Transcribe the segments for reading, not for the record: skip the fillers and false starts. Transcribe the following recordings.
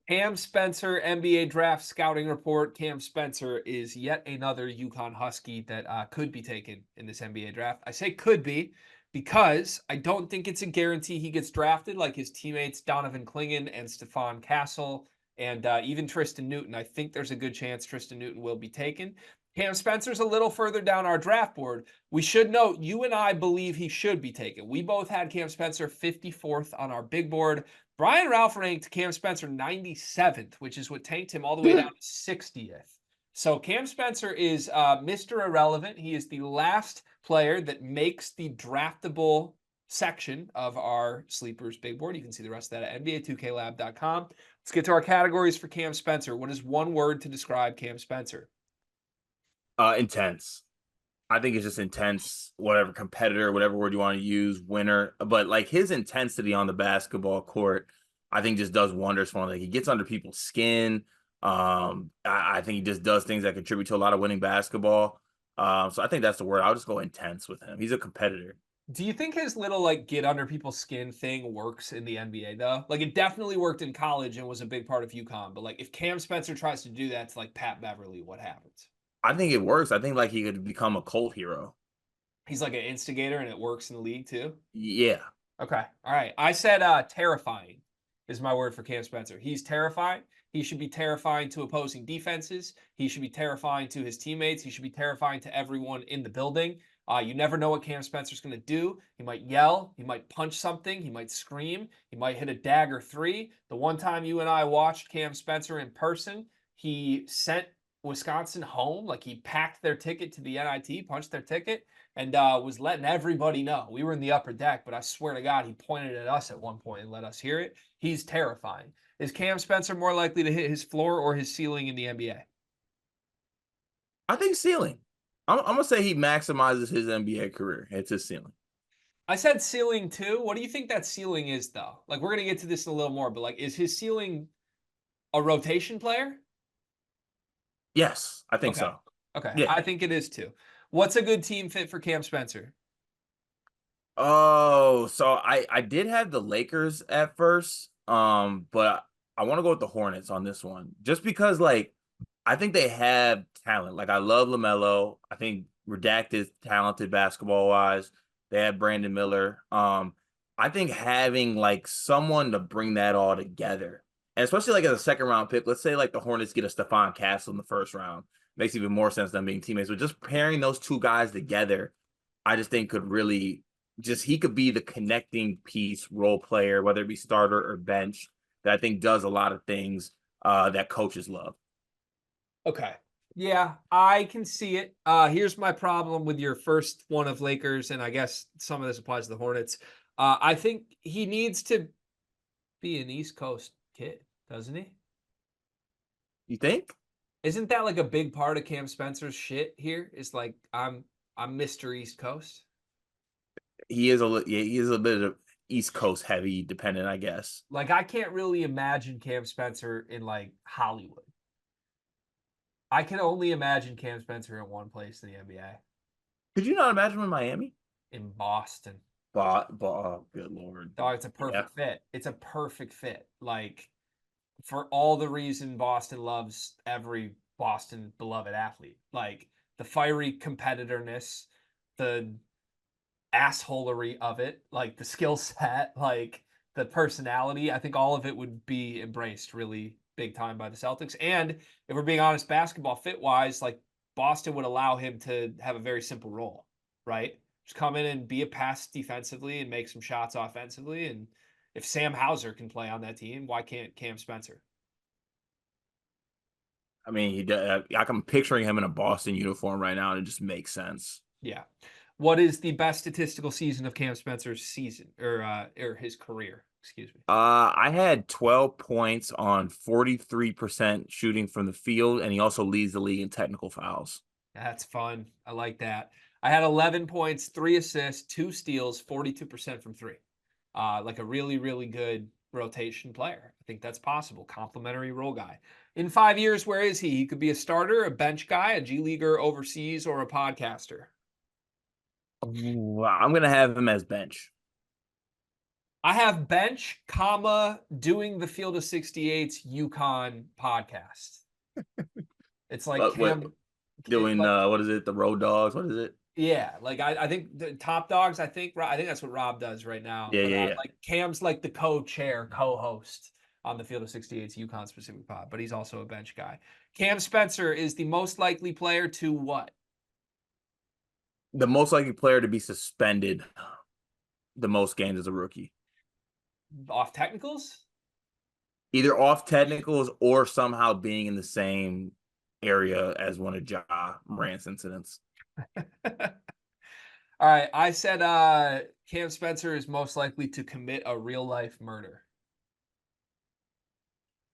Cam Spencer, NBA draft scouting report. Cam Spencer is yet another UConn Husky that could be taken in this NBA draft. I say could be because I don't think it's a guarantee he gets drafted like his teammates Donovan Clingan and Stephon Castle and even Tristan Newton. I think there's a good chance Tristan Newton will be taken. Cam Spencer's a little further down our draft board. We should note, you and I believe he should be taken. We both had Cam Spencer 54th on our big board. Brian Ralph ranked Cam Spencer 97th, which is what tanked him all the way down to 60th. So Cam Spencer is Mr. Irrelevant. He is the last player that makes the draftable section of our Sleepers big board. You can see the rest of that at NBA2KLab.com. Let's get to our categories for Cam Spencer. What is one word to describe Cam Spencer? Intense. I think it's just intense, whatever competitor, whatever word you want to use, winner. But like his intensity on the basketball court, I think just does wonders for him. Like he gets under people's skin. I think he just does things that contribute to a lot of winning basketball. So I think that's the word. I'll just go intense with him. He's a competitor. Do you think his little like get under people's skin thing works in the NBA though? Like it definitely worked in college and was a big part of UConn. But like if Cam Spencer tries to do that to like Pat Beverly, what happens? I think it works. I think like he could become a cult hero. He's like an instigator and it works in the league too. Yeah. Okay. All right. I said terrifying is my word for Cam Spencer. He's terrifying. He should be terrifying to opposing defenses. He should be terrifying to his teammates. He should be terrifying to everyone in the building. You never know what Cam Spencer's going to do. He might yell. He might punch something. He might scream. He might hit a dagger three. The one time you and I watched Cam Spencer in person, he sent Wisconsin home. Like he packed their ticket to the NIT, punched their ticket, and was letting everybody know. We were in the upper deck, but I swear to God, he pointed at us at one point and let us hear it. He's terrifying. Is Cam Spencer more likely to hit his floor or his ceiling in the NBA? I think ceiling. I'm gonna say he maximizes his NBA career. It's his ceiling. I said ceiling too. What do you think that ceiling is, though? Like, we're going to get to this in a little more, but like, is his ceiling a rotation player? Yes, I think Okay. so. Okay. Yeah. I think it is too. What's a good team fit for Cam Spencer? Oh, so I did have the Lakers at first, but I want to go with the Hornets on this one, just because like I think they have talent. Like I love LaMelo. I think Redact is talented basketball wise. They have Brandon Miller. I think having like someone to bring that all together, and especially like as a second round pick, let's say like the Hornets get a Stephon Castle in the first round, makes even more sense than being teammates. But just pairing those two guys together, I just think could really just he could be the connecting piece role player, whether it be starter or bench, that I think does a lot of things that coaches love. Okay. Yeah, I can see it. Here's my problem with your first one of Lakers, and I guess some of this applies to the Hornets. I think he needs to be an East Coast kid, doesn't he? You think? Isn't that like a big part of Cam Spencer's shit here? Is like I'm Mr. East Coast. He is a bit of East Coast heavy dependent, I guess. Like I can't really imagine Cam Spencer in like Hollywood. I can only imagine Cam Spencer in one place in the NBA, Could you not imagine him in Miami? in Boston. Oh, good lord. Dog, it's a Yeah. perfect fit. It's a perfect fit. Like for all the reason Boston loves every Boston beloved athlete. Like the fiery competitiveness, the assholery of it, like the skill set, like the personality. I think all of it would be embraced really big time by the Celtics. And if we're being honest, basketball fit wise, like Boston would allow him to have a very simple role, right? Just come in and be a pass defensively and make some shots offensively. And if Sam Hauser can play on that team, why can't Cam Spencer? I mean, he does, like I'm picturing him in a Boston uniform right now, and it just makes sense. Yeah. What is the best statistical season of Cam Spencer's season or his career? Excuse me. I had 12 points on 43% shooting from the field, and he also leads the league in technical fouls. That's fun. I like that. I had 11 points, 3 assists, 2 steals, 42% from three. Like a really, really good rotation player. I think that's possible. Complimentary role guy. In 5 years, where is he? He could be a starter, a bench guy, a G leaguer overseas, or a podcaster. Ooh, I'm gonna have him as bench. I have bench, comma, doing the Field of 68's UConn podcast. It's like What doing? like What is it? The Road Dogs. What is it? yeah, like I think the Top Dogs. I think that's what Rob does right now. Yeah, But yeah, yeah. like Cam's like the co-chair, co-host on the Field of 68's UConn specific pod, but he's also a bench guy. Cam Spencer is the most likely player to what? The most likely player to be suspended the most games as a rookie, Off technicals? either off technicals or somehow being in the same area as one of Ja Morant's incidents. All right, I said Cam Spencer is most likely to commit a real life murder.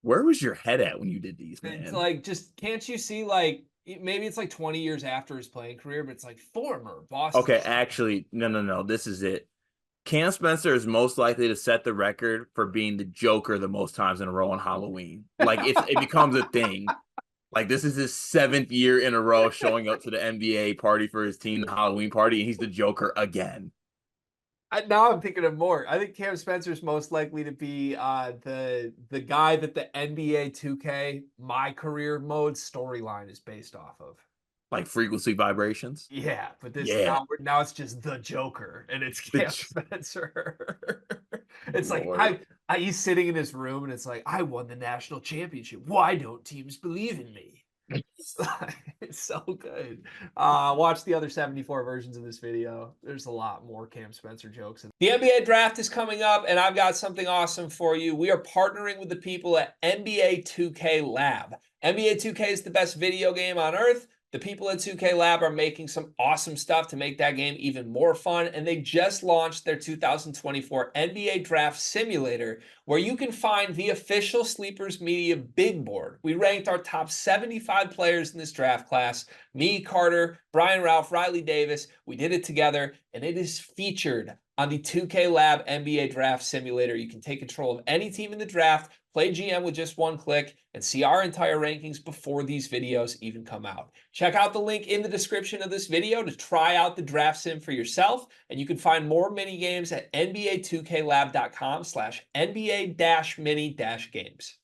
Where was your head at when you did these, It's man? like just can't you see like maybe it's like 20 years after his playing career, but it's like former Boston Okay, Celtics. actually, no. This is it. Cam Spencer is most likely to set the record for being the Joker the most times in a row on Halloween. Like it becomes a thing. Like this is his seventh year in a row showing up to the NBA party for his team, the Halloween party, and he's the Joker again. Now I'm thinking of more. I think Cam Spencer's most likely to be the guy that the NBA 2K My Career Mode storyline is based off of. Like frequency vibrations. Yeah, but this Yeah. now it's just the Joker and it's The Cam Spencer. It's like Lord. he's sitting in his room and it's like I won the national championship. Why don't teams believe in me? It's so good. Watch the other 74 versions of this video. There's a lot more Cam Spencer jokes. The NBA draft is coming up, and I've got something awesome for you. We are partnering with the people at NBA 2K Lab. NBA 2K is the best video game on earth. The people at 2K Lab are making some awesome stuff to make that game even more fun, and they just launched their 2024 NBA Draft Simulator, where you can find the official Sleepers Media big board. We ranked our top 75 players in this draft class. Me, Carter, Brian Ralph, Riley Davis. We did it together, and it is featured on the 2K Lab NBA Draft Simulator. You can take control of any team in the draft, play GM with just one click, and see our entire rankings before these videos even come out. Check out the link in the description of this video to try out the draft sim for yourself, and you can find more mini games at nba2klab.com/nba-mini-games.